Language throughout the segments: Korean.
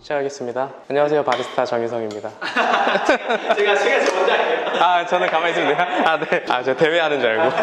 시작하겠습니다. 안녕하세요, 바리스타 정희성입니다. 제가 제일 먼저 할게요. 아, 저는 가만히 있으면 돼요? 아, 네. 아, 저 대회하는 줄 알고.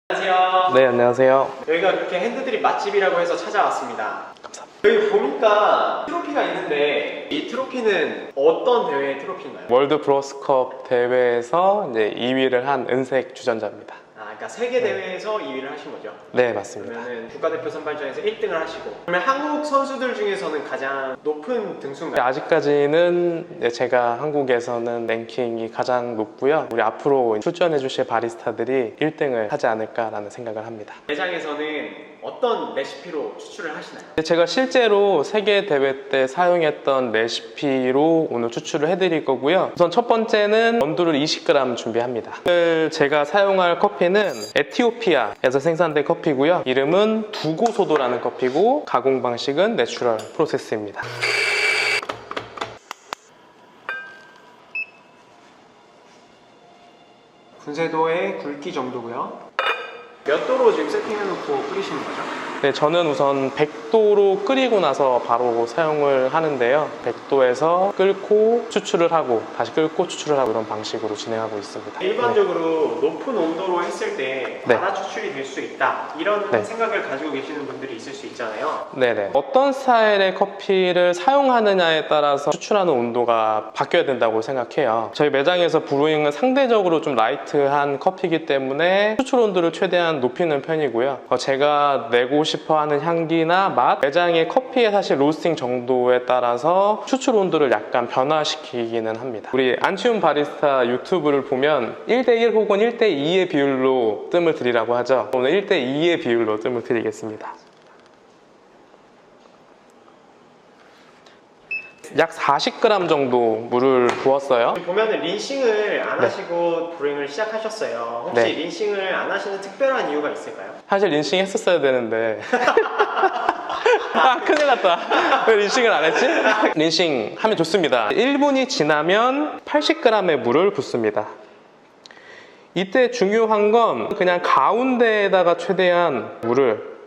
안녕하세요. 네, 안녕하세요. 여기가 그렇게 핸드드립 맛집이라고 해서 찾아왔습니다. 감사합니다. 여기 보니까 트로피가 있는데 이 트로피는 어떤 대회의 트로피인가요? 월드 브로스컵 대회에서 이제 2위를 한 은색 주전자입니다. 그러니까 세계 대회에서 2위를 하신 거죠? 네, 맞습니다. 그러면 국가대표 선발전에서 1등을 하시고, 그러면 한국 선수들 중에서는 가장 높은 등수인가요? 아직까지는 제가 한국에서는 랭킹이 가장 높고요. 우리 앞으로 출전해 주실 바리스타들이 1등을 하지 않을까라는 생각을 합니다. 매장에서는 어떤 레시피로 추출을 하시나요? 제가 실제로 세계 대회 때 사용했던 레시피로 오늘 추출을 해드릴 거고요. 우선 첫 번째는 원두를 20g 준비합니다. 오늘 제가 사용할 커피는 에티오피아에서 생산된 커피고요. 이름은 두고소도라는 커피고 가공 방식은 내추럴 프로세스입니다. 분쇄도의 굵기 정도고요. 몇 도로 지금 세팅해놓고 끓이시는 거죠? 네, 저는 우선 100도로 끓이고 나서 바로 사용을 하는데요. 100도에서 끓고 추출을 하고 다시 끓고 추출을 하고 이런 방식으로 진행하고 있습니다. 일반적으로 높은 온도로 했을 때 네. 과다 추출이 될 수 있다 이런 네. 생각을 가지고 계시는 분들이 있을 수 있잖아요. 네네. 어떤 스타일의 커피를 사용하느냐에 따라서 추출하는 온도가 바뀌어야 된다고 생각해요. 저희 매장에서 브루잉은 상대적으로 좀 라이트한 커피이기 때문에 추출 온도를 최대한 높이는 편이고요. 제가 내고 싶어하는 향기나 맛, 매장의 커피의 사실 로스팅 정도에 따라서 추출 온도를 약간 변화시키기는 합니다. 우리 안치훈 바리스타 유튜브를 보면 1대1 혹은 1대2의 비율로 뜸을 들이라고 하죠. 오늘 1대2의 비율로 뜸을 들이겠습니다. 약 40g 정도 물을 부었어요. 보면은 린싱을 안 하시고 브루잉을 시작하셨어요. 혹시 네. 린싱을 안 하시는 특별한 이유가 있을까요? 사실 린싱 했었어야 되는데 아, 큰일 났다. 왜 린싱을 안 했지? 린싱 하면 좋습니다. 1분이 지나면 80g의 물을 붓습니다. 이때 중요한 건 그냥 가운데에다가 최대한 물을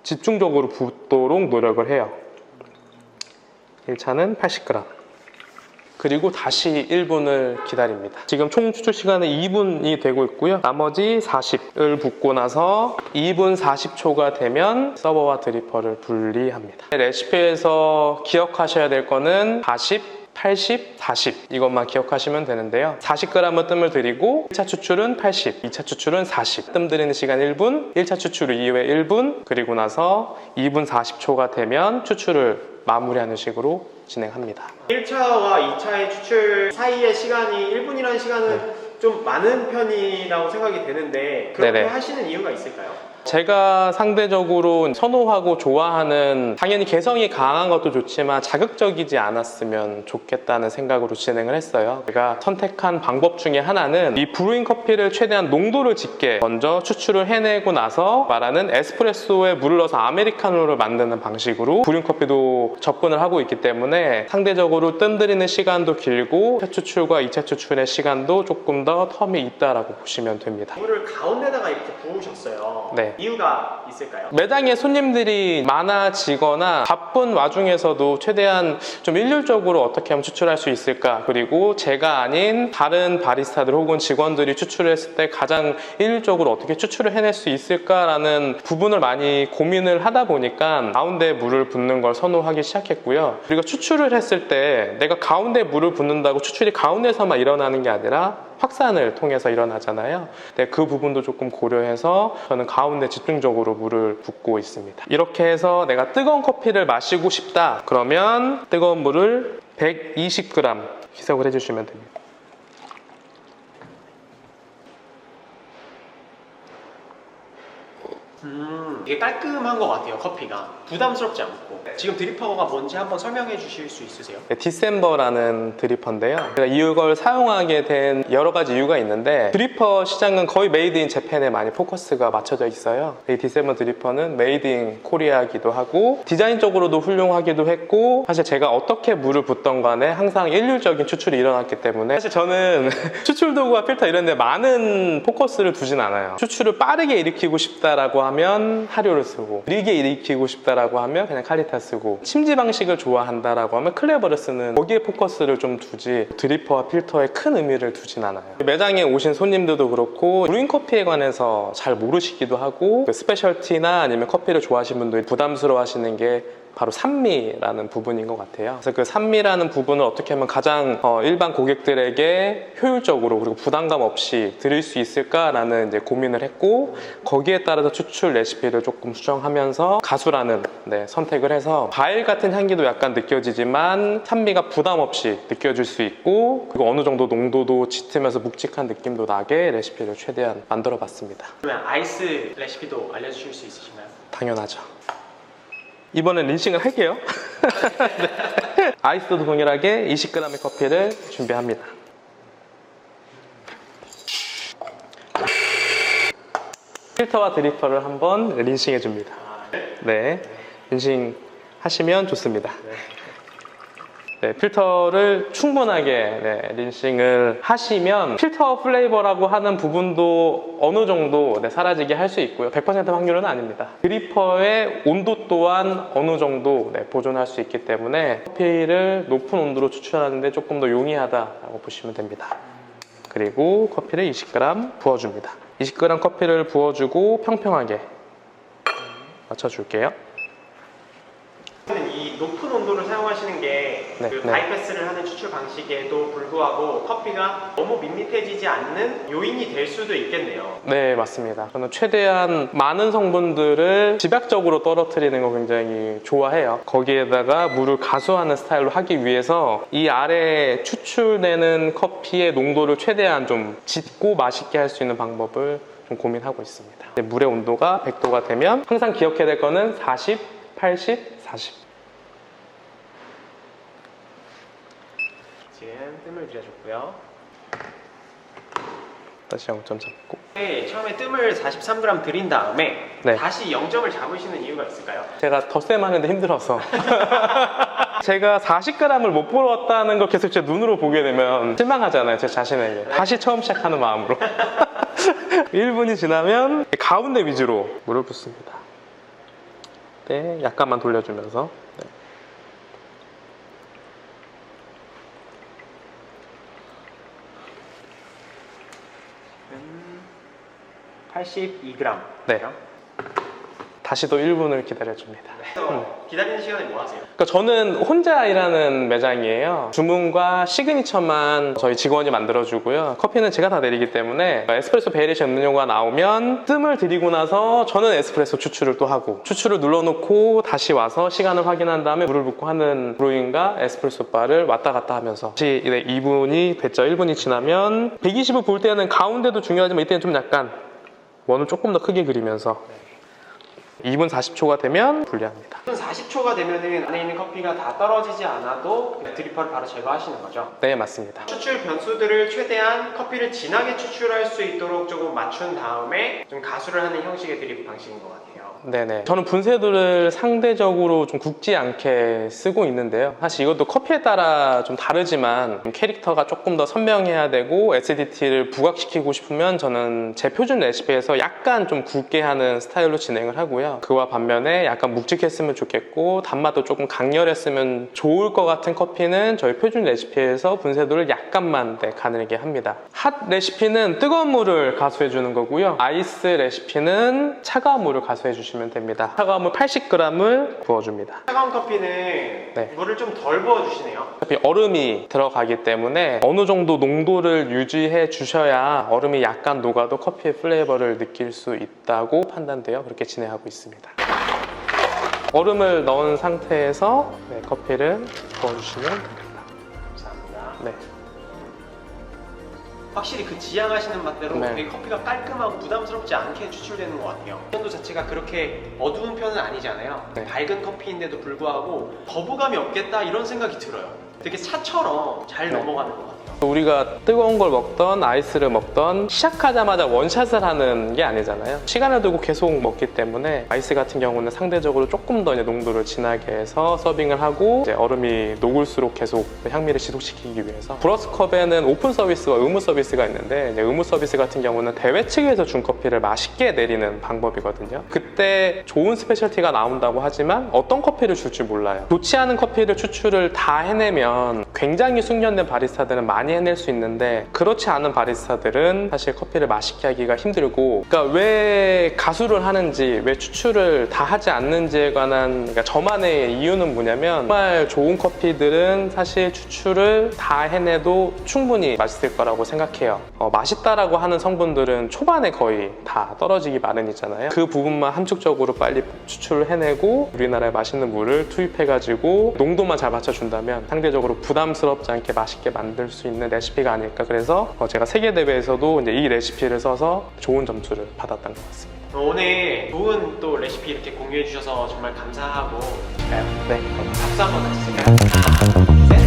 집중적으로 붓도록 노력을 해요. 1차는 80g. 그리고 다시 1분을 기다립니다. 지금 총 추출 시간은 2분이 되고 있고요. 나머지 40을 붓고 나서 2분 40초가 되면 서버와 드리퍼를 분리합니다. 레시피에서 기억하셔야 될 거는 40, 80, 40 이것만 기억하시면 되는데요. 40g은 뜸을 들이고 1차 추출은 80, 2차 추출은 40. 뜸 들이는 시간 1분, 1차 추출 이후에 1분, 그리고 나서 2분 40초가 되면 추출을 마무리하는 식으로 진행합니다. 1차와 2차의 추출 사이의 시간이 1분이라는 시간은 좀 많은 편이라고 생각이 되는데 그렇게 네네. 하시는 이유가 있을까요? 제가 상대적으로 선호하고 좋아하는, 당연히 개성이 강한 것도 좋지만 자극적이지 않았으면 좋겠다는 생각으로 진행을 했어요. 제가 선택한 방법 중에 하나는 이 브루잉 커피를 최대한 농도를 짙게 먼저 추출을 해내고 나서 말하는 에스프레소에 물을 넣어서 아메리카노를 만드는 방식으로 브루잉 커피도 접근을 하고 있기 때문에 상대적으로 뜸 들이는 시간도 길고 1차 추출과 2차 추출의 시간도 조금 더 텀이 있다라고 보시면 됩니다. 물을 가운데다가 이렇게 부으셨어요. 네. 이유가 있을까요? 매장에 손님들이 많아지거나 바쁜 와중에서도 최대한 좀 일률적으로 어떻게 하면 추출할 수 있을까, 그리고 제가 아닌 다른 바리스타들 혹은 직원들이 추출을 했을 때 가장 일률적으로 어떻게 추출을 해낼 수 있을까라는 부분을 많이 고민을 하다 보니까 가운데 물을 붓는 걸 선호하기 시작했고요. 그리고 추출을 했을 때 내가 가운데 물을 붓는다고 추출이 가운데서만 일어나는 게 아니라 확산을 통해서 일어나잖아요. 네, 그 부분도 조금 고려해서 저는 가운데 집중적으로 물을 붓고 있습니다. 이렇게 해서 내가 뜨거운 커피를 마시고 싶다 그러면 뜨거운 물을 120g 희석을 해주시면 됩니다. 되게 깔끔한 것 같아요. 커피가 부담스럽지 않고. 지금 드리퍼가 뭔지 한번 설명해 주실 수 있으세요? 네, 디셈버라는 드리퍼인데요. 제가 이걸 사용하게 된 여러 가지 이유가 있는데, 드리퍼 시장은 거의 메이드 인 재팬에 많이 포커스가 맞춰져 있어요. 이 디셈버 드리퍼는 메이드 인 코리아이기도 하고 디자인적으로도 훌륭하기도 했고, 사실 제가 어떻게 물을 붓던 간에 항상 일률적인 추출이 일어났기 때문에, 사실 저는 추출 도구와 필터 이런 데 많은 포커스를 두진 않아요. 추출을 빠르게 일으키고 싶다라고 하면 하료를 쓰고, 느리게 일으키고 싶다라고 하면 그냥 카리타 쓰고, 침지 방식을 좋아한다라고 하면 클레버를 쓰는, 거기에 포커스를 좀 두지 드리퍼와 필터에 큰 의미를 두진 않아요. 매장에 오신 손님들도 그렇고 브루잉 커피에 관해서 잘 모르시기도 하고, 스페셜티나 아니면 커피를 좋아하시는 분들이 부담스러워 하시는 게 바로 산미라는 부분인 것 같아요. 그래서 그 산미라는 부분을 어떻게 하면 가장 일반 고객들에게 효율적으로 그리고 부담감 없이 드릴 수 있을까라는 이제 고민을 했고, 거기에 따라서 추출 레시피를 조금 수정하면서 가수라는 선택을 해서 과일 같은 향기도 약간 느껴지지만 산미가 부담 없이 느껴질 수 있고, 그리고 어느 정도 농도도 짙으면서 묵직한 느낌도 나게 레시피를 최대한 만들어 봤습니다. 그러면 아이스 레시피도 알려주실 수 있으신가요? 당연하죠. 이번엔 린싱을 할게요. 네. 아이스도 동일하게 20g의 커피를 준비합니다. 필터와 드리퍼를 한번 린싱해 줍니다. 네, 린싱 하시면 좋습니다. 네, 필터를 충분하게 린싱을 하시면 필터 플레이버라고 하는 부분도 어느 정도 사라지게 할 수 있고요. 100% 확률은 아닙니다. 드리퍼의 온도 또한 어느 정도 보존할 수 있기 때문에 커피를 높은 온도로 추출하는데 조금 더 용이하다고 보시면 됩니다. 그리고 커피를 20g 부어줍니다. 20g 커피를 부어주고 평평하게 맞춰줄게요. 이 높은 온도를 사용하시는 게 바이패스를 하는 추출 방식에도 불구하고 커피가 너무 밋밋해지지 않는 요인이 될 수도 있겠네요. 네, 맞습니다. 저는 최대한 많은 성분들을 집약적으로 떨어뜨리는 거 굉장히 좋아해요. 거기에다가 물을 가수하는 스타일로 하기 위해서 이 아래 추출되는 커피의 농도를 최대한 좀 짙고 맛있게 할 수 있는 방법을 좀 고민하고 있습니다. 물의 온도가 100도가 되면 항상 기억해야 될 거는 40, 80, 40. 지금 뜸을 들여줬고요. 다시 0점 잡고. 네, 처음에 뜸을 43g 들인 다음에 다시 0점을 잡으시는 이유가 있을까요? 제가 덧셈 하는데 힘들어서 제가 40g을 못 불었다는 걸 계속 제 눈으로 보게 되면 실망하잖아요, 제 자신에게. 다시 처음 시작하는 마음으로 1분이 지나면 가운데 위주로 물을 붓습니다. 네, 약간만 돌려주면서 82g. 네. 다시 또 1분을 기다려줍니다. 기다리는 시간에 뭐 하세요? 그러니까 저는 혼자 일하는 매장이에요. 주문과 시그니처만 저희 직원이 만들어주고요. 커피는 제가 다 내리기 때문에 에스프레소 베리에이션 음료가 나오면 뜸을 들이고 나서 저는 에스프레소 추출을 또 하고, 추출을 눌러놓고 다시 와서 시간을 확인한 다음에 물을 붓고 하는 브루잉과 에스프레소 바를 왔다 갔다 하면서 다시 2분이 됐죠. 1분이 지나면 120을 볼 때는 가운데도 중요하지만 이때는 좀 약간 원을 조금 더 크게 그리면서 2분 40초가 되면 분리합니다. 2분 40초가 되면 안에 있는 커피가 다 떨어지지 않아도 드리퍼를 바로 제거하시는 거죠? 네, 맞습니다. 추출 변수들을 최대한 커피를 진하게 추출할 수 있도록 조금 맞춘 다음에 좀 가수를 하는 형식의 드립 방식인 것 같아요. 네네. 저는 분쇄도를 상대적으로 좀 굵지 않게 쓰고 있는데요. 사실 이것도 커피에 따라 좀 다르지만 캐릭터가 조금 더 선명해야 되고 acidity를 부각시키고 싶으면 저는 제 표준 레시피에서 약간 좀 굵게 하는 스타일로 진행을 하고요. 그와 반면에 약간 묵직했으면 좋겠고 단맛도 조금 강렬했으면 좋을 것 같은 커피는 저희 표준 레시피에서 분쇄도를 약간만 가늘게 합니다. 핫 레시피는 뜨거운 물을 가수해 주는 거고요. 아이스 레시피는 차가운 물을 가수해 주시면 됩니다. 차가운 물 80g을 부어줍니다. 차가운 커피는 물을 좀 덜 부어주시네요. 어차피 얼음이 들어가기 때문에 어느 정도 농도를 유지해 주셔야 얼음이 약간 녹아도 커피의 플레이버를 느낄 수 있다고 판단되어 그렇게 진행하고 있습니다. 얼음을 넣은 상태에서 커피를 부어주시면 됩니다. 감사합니다. 네. 확실히 그 지향하시는 맛대로 네. 되게 커피가 깔끔하고 부담스럽지 않게 추출되는 것 같아요. 온도 자체가 그렇게 어두운 편은 아니잖아요. 네. 밝은 커피인데도 불구하고 거부감이 없겠다 이런 생각이 들어요. 되게 차처럼 잘 네. 넘어가는 것 같아요. 우리가 뜨거운 걸 먹던 아이스를 먹던 시작하자마자 원샷을 하는 게 아니잖아요. 시간을 두고 계속 먹기 때문에 아이스 같은 경우는 상대적으로 조금 더 이제 농도를 진하게 해서 서빙을 하고 이제 얼음이 녹을수록 계속 향미를 지속시키기 위해서 브러스컵에는 오픈 서비스와 의무 서비스가 있는데 이제 의무 서비스 같은 경우는 대회 측에서 준 커피를 맛있게 내리는 방법이거든요. 그때 좋은 스페셜티가 나온다고 하지만 어떤 커피를 줄지 몰라요. 좋지 않은 커피를 추출을 다 해내면 굉장히 숙련된 바리스타들은 많이 해낼 수 있는데 그렇지 않은 바리스타들은 사실 커피를 맛있게 하기가 힘들고, 그러니까 왜 가수를 하는지 왜 추출을 다 하지 않는지에 관한 그러니까 저만의 이유는 뭐냐면, 정말 좋은 커피들은 사실 추출을 다 해내도 충분히 맛있을 거라고 생각해요. 맛있다라고 하는 성분들은 초반에 거의 다 떨어지기 마련이잖아요. 그 부분만 함축적으로 빨리 추출을 해내고 우리나라에 맛있는 물을 투입해가지고 농도만 잘 맞춰준다면 상대적으로 부담스럽지 않게 맛있게 만들 수 있는 레시피가 아닐까. 그래서 제가 세계대회에서도 이제 이 레시피를 써서 좋은 점수를 받았던 것 같습니다. 오늘 좋은 또 레시피 이렇게 공유해 주셔서 정말 감사하고 네. 박수 한번 하실까요? 셋.